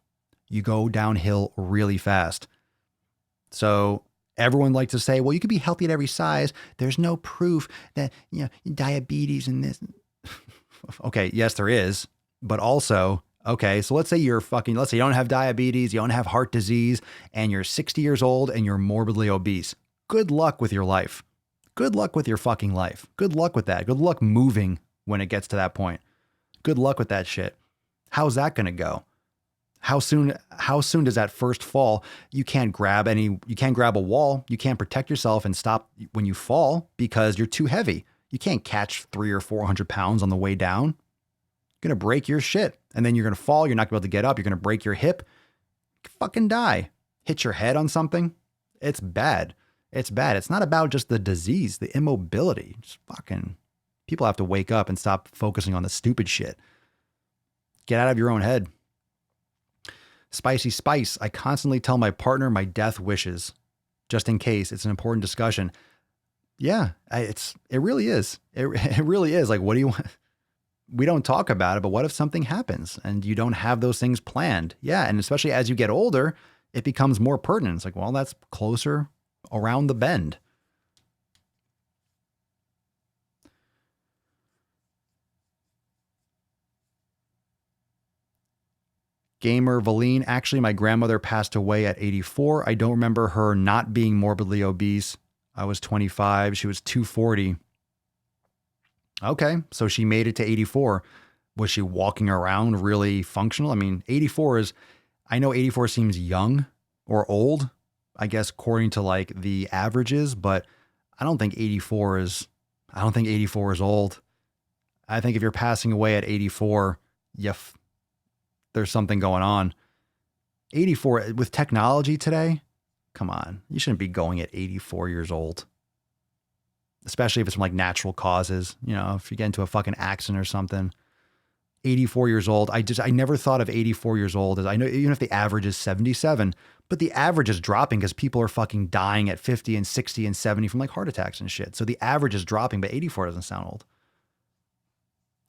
You go downhill really fast. So everyone likes to say, well, you could be healthy at every size. There's no proof that, diabetes and this. Okay, yes, there is. But also, okay, so let's say you don't have diabetes, you don't have heart disease, and you're 60 years old and you're morbidly obese. Good luck with your life. Good luck with your fucking life. Good luck with that. Good luck moving when it gets to that point. Good luck with that shit. How's that going to go? How soon does that first fall? You can't grab a wall. You can't protect yourself and stop when you fall because you're too heavy. You can't catch 300 or 400 pounds on the way down. You're going to break your shit. And then you're going to fall. You're not going to be able to get up. You're going to break your hip. Fucking die. Hit your head on something. It's bad. It's bad. It's not about just the disease, the immobility. Just fucking people have to wake up and stop focusing on the stupid shit. Get out of your own head. Spicy Spice. I constantly tell my partner my death wishes, just in case. It's an important discussion. Yeah, it really is. It really is. Like, what do you want? We don't talk about it, but what if something happens and you don't have those things planned? Yeah, and especially as you get older, it becomes more pertinent. It's like, well, that's closer around the bend. Gamer Valine, actually, my grandmother passed away at 84. I don't remember her not being morbidly obese. I was 25. She was 240. Okay, so she made it to 84. Was she walking around really functional? I mean, 84 I know 84 seems young or old, I guess, according to like the averages, but I don't think 84 is old. I think if you're passing away at 84, there's something going on. 84 with technology today, come on, you shouldn't be going at 84 years old. Especially if it's from like natural causes, you know, if you get into a fucking accident or something. 84 years old. I never thought of 84 years old as, I know even if the average is 77, but the average is dropping because people are fucking dying at 50 and 60 and 70 from like heart attacks and shit. So the average is dropping, but 84 doesn't sound old.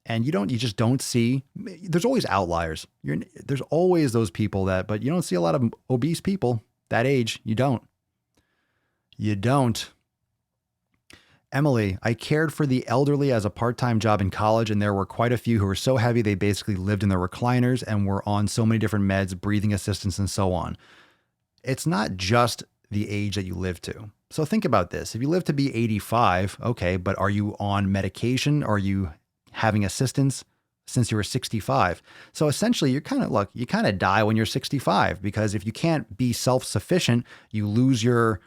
And you just don't see, there's always outliers. There's always those people but you don't see a lot of obese people that age. You don't. Emily, I cared for the elderly as a part-time job in college, and there were quite a few who were so heavy they basically lived in their recliners and were on so many different meds, breathing assistance, and so on. It's not just the age that you live to. So think about this. If you live to be 85, okay, but are you on medication? Are you having assistance since you were 65? So essentially, you kind of die when you're 65, because if you can't be self-sufficient, you lose your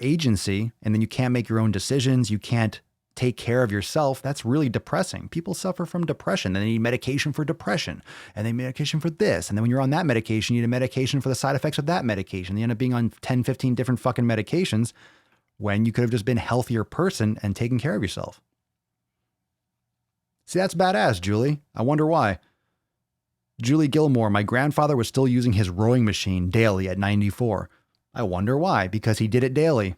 agency, and then you can't make your own decisions. You can't take care of yourself. That's really depressing. People suffer from depression. Then they need medication for depression, and they need medication for this. And then when you're on that medication, you need a medication for the side effects of that medication. They end up being on 10, 15 different fucking medications when you could have just been a healthier person and taken care of yourself. See, that's badass, Julie. I wonder why. Julie Gilmore, my grandfather was still using his rowing machine daily at 94. I wonder why, because he did it daily.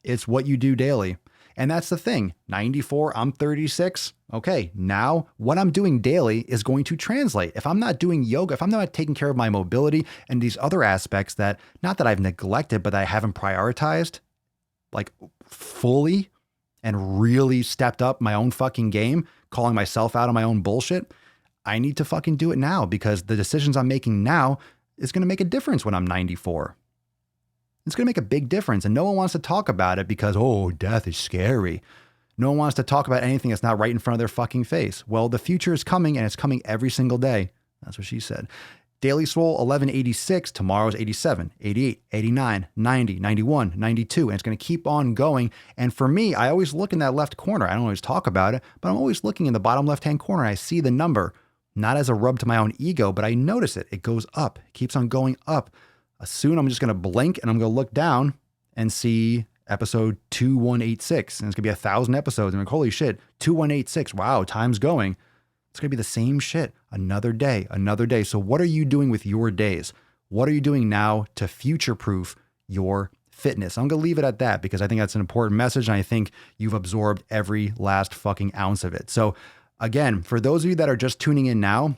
It's what you do daily. And that's the thing. 94, I'm 36. Okay, now what I'm doing daily is going to translate. If I'm not doing yoga, if I'm not taking care of my mobility and these other aspects that, not that I've neglected, but that I haven't prioritized, like fully and really stepped up my own fucking game, calling myself out on my own bullshit, I need to fucking do it now, because the decisions I'm making now is going to make a difference when I'm 94. It's going to make a big difference. And no one wants to talk about it because, oh, death is scary. No one wants to talk about anything that's not right in front of their fucking face. Well, the future is coming, and it's coming every single day. That's what she said. Daily Swole 1186. Tomorrow's 87, 88, 89, 90, 91, 92. And it's going to keep on going. And for me, I always look in that left corner. I don't always talk about it, but I'm always looking in the bottom left-hand corner. I see the number, not as a rub to my own ego, but I notice it. It goes up. It keeps on going up. Soon I'm just going to blink and I'm going to look down and see episode 2186. And it's going to be 1,000 episodes. I'm like, holy shit, 2186. Wow, time's going. It's going to be the same shit. Another day, another day. So what are you doing with your days? What are you doing now to future-proof your fitness? I'm going to leave it at that, because I think that's an important message. And I think you've absorbed every last fucking ounce of it. So again, for those of you that are just tuning in now,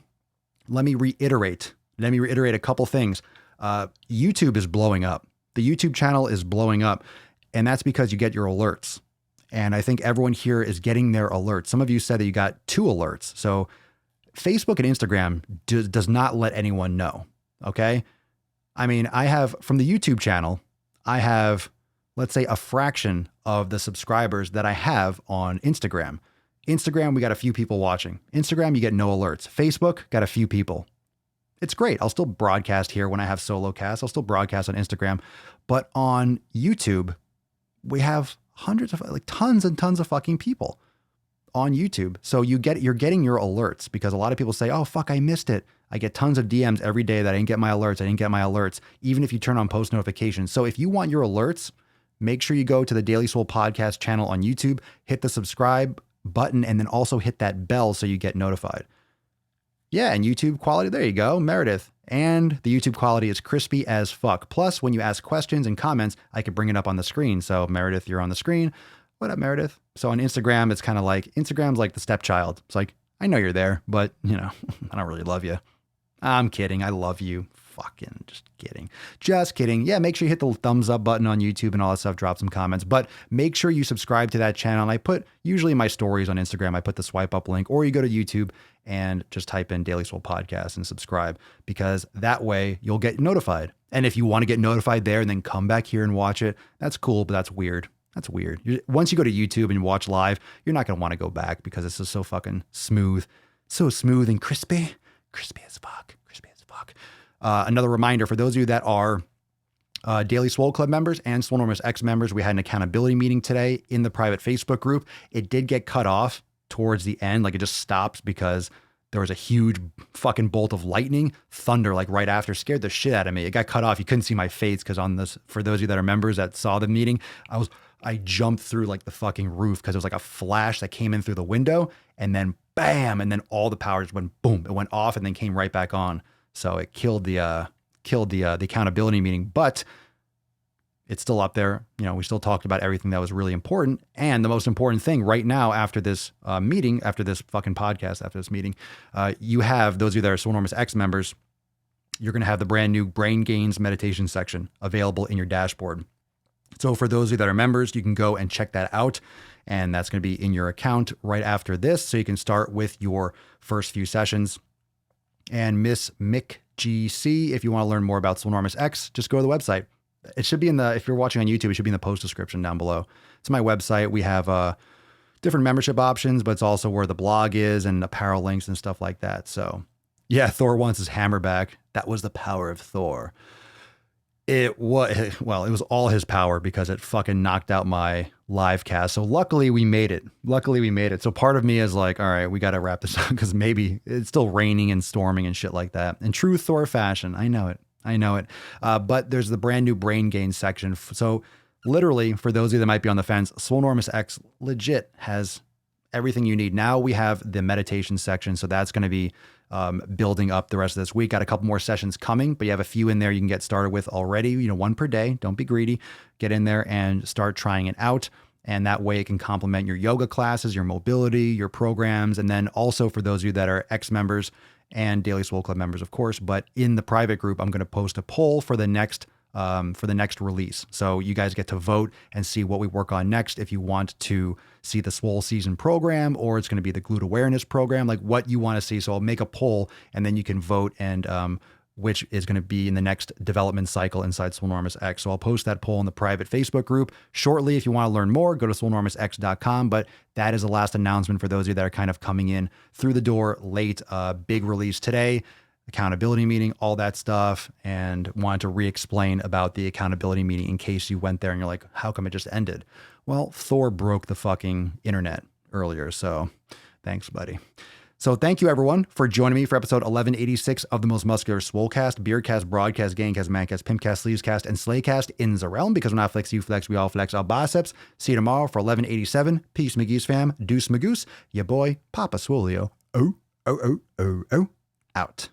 let me reiterate a couple things. YouTube is blowing up. The YouTube channel is blowing up, and that's because you get your alerts. And I think everyone here is getting their alerts. Some of you said that you got 2 alerts. So Facebook and Instagram does not let anyone know. Okay. I mean, I have from the YouTube channel, I have, let's say, a fraction of the subscribers that I have on Instagram. Instagram, we got a few people watching. Instagram, you get no alerts. Facebook, got a few people. It's great. I'll still broadcast here when I have solo casts. I'll still broadcast on Instagram. But on YouTube, we have tons and tons of fucking people on YouTube. So you're getting your alerts, because a lot of people say, oh, fuck, I missed it. I get tons of DMs every day that I didn't get my alerts. Even if you turn on post notifications. So if you want your alerts, make sure you go to the Daily Swole podcast channel on YouTube, hit the subscribe button, and then also hit that bell so you get notified. Yeah, and YouTube quality, there you go, Meredith. And the YouTube quality is crispy as fuck. Plus, when you ask questions and comments, I can bring it up on the screen. So Meredith, you're on the screen. What up, Meredith? So on Instagram, it's kind of like, Instagram's like the stepchild. It's like, I know you're there, but I don't really love you. I'm kidding. I love you. Fucking just kidding. Just kidding. Yeah, make sure you hit the thumbs up button on YouTube and all that stuff. Drop some comments, but make sure you subscribe to that channel. And I put usually my stories on Instagram. I put the swipe up link, or you go to YouTube and just type in Daily Swole Podcast and subscribe, because that way you'll get notified. And if you want to get notified there and then come back here and watch it, that's cool, but that's weird. That's weird. Once you go to YouTube and watch live, you're not going to want to go back, because it's just so fucking smooth. So smooth and crispy. Crispy as fuck. Crispy as fuck. Another reminder for those of you that are Daily Swole Club members and Swolenormous X members, we had an accountability meeting today in the private Facebook group. It did get cut off towards the end. Like it just stopped because there was a huge fucking bolt of lightning, thunder, like right after, scared the shit out of me. It got cut off. You couldn't see my face because on this, for those of you that are members that saw the meeting, I jumped through like the fucking roof because it was like a flash that came in through the window and then bam, and then all the power just went boom. It went off and then came right back on. So it killed the accountability meeting, but it's still up there. You know, we still talked about everything that was really important. And the most important thing right now after this meeting, after this fucking podcast, after this meeting, you have, those of you that are Swolenormous X members, you're going to have the brand new Brain Gains meditation section available in your dashboard. So for those of you that are members, you can go and check that out. And that's going to be in your account right after this. So you can start with your first few sessions. And Miss Mick GC, if you want to learn more about Swolenormous X, just go to the website. It should be if you're watching on YouTube, it should be in the post description down below. It's my website. We have different membership options, but it's also where the blog is and apparel links and stuff like that. So yeah, Thor wants his hammer back. That was the power of Thor. It was all his power because it fucking knocked out my live cast. So luckily we made it. So part of me is like, all right, we got to wrap this up because maybe it's still raining and storming and shit like that. In true Thor fashion. I know it. But there's the brand new Brain Gain section. So literally, for those of you that might be on the fence, Swolenormous X legit has everything you need. Now we have the meditation section. So that's going to be building up the rest of this week. Got a couple more sessions coming, but you have a few in there you can get started with already, one per day. Don't be greedy. Get in there and start trying it out. And that way it can complement your yoga classes, your mobility, your programs. And then also for those of you that are X members and Daily Swole Club members, of course, but in the private group, I'm going to post a poll for the next release. So you guys get to vote and see what we work on next. If you want to see the Swole season program, or it's going to be the glute awareness program, like what you want to see. So I'll make a poll and then you can vote and, which is going to be in the next development cycle inside Swolenormous X. So I'll post that poll in the private Facebook group shortly. If you want to learn more, go to swolenormousx.com. But that is the last announcement for those of you that are kind of coming in through the door late. Big release today, accountability meeting, all that stuff, and wanted to re-explain about the accountability meeting in case you went there and you're like, how come it just ended? Well, Thor broke the fucking internet earlier. So thanks, buddy. So thank you, everyone, for joining me for episode 1186 of the Most Muscular Swolecast, Beardcast, Broadcast, Gangcast, Mancast, Pimpcast, Sleevescast, and Slaycast in the realm, because when I flex, you flex, we all flex our biceps. See you tomorrow for 1187. Peace, McGee's fam. Deuce, Magoose. Ya boy, Papa Swolio. Out.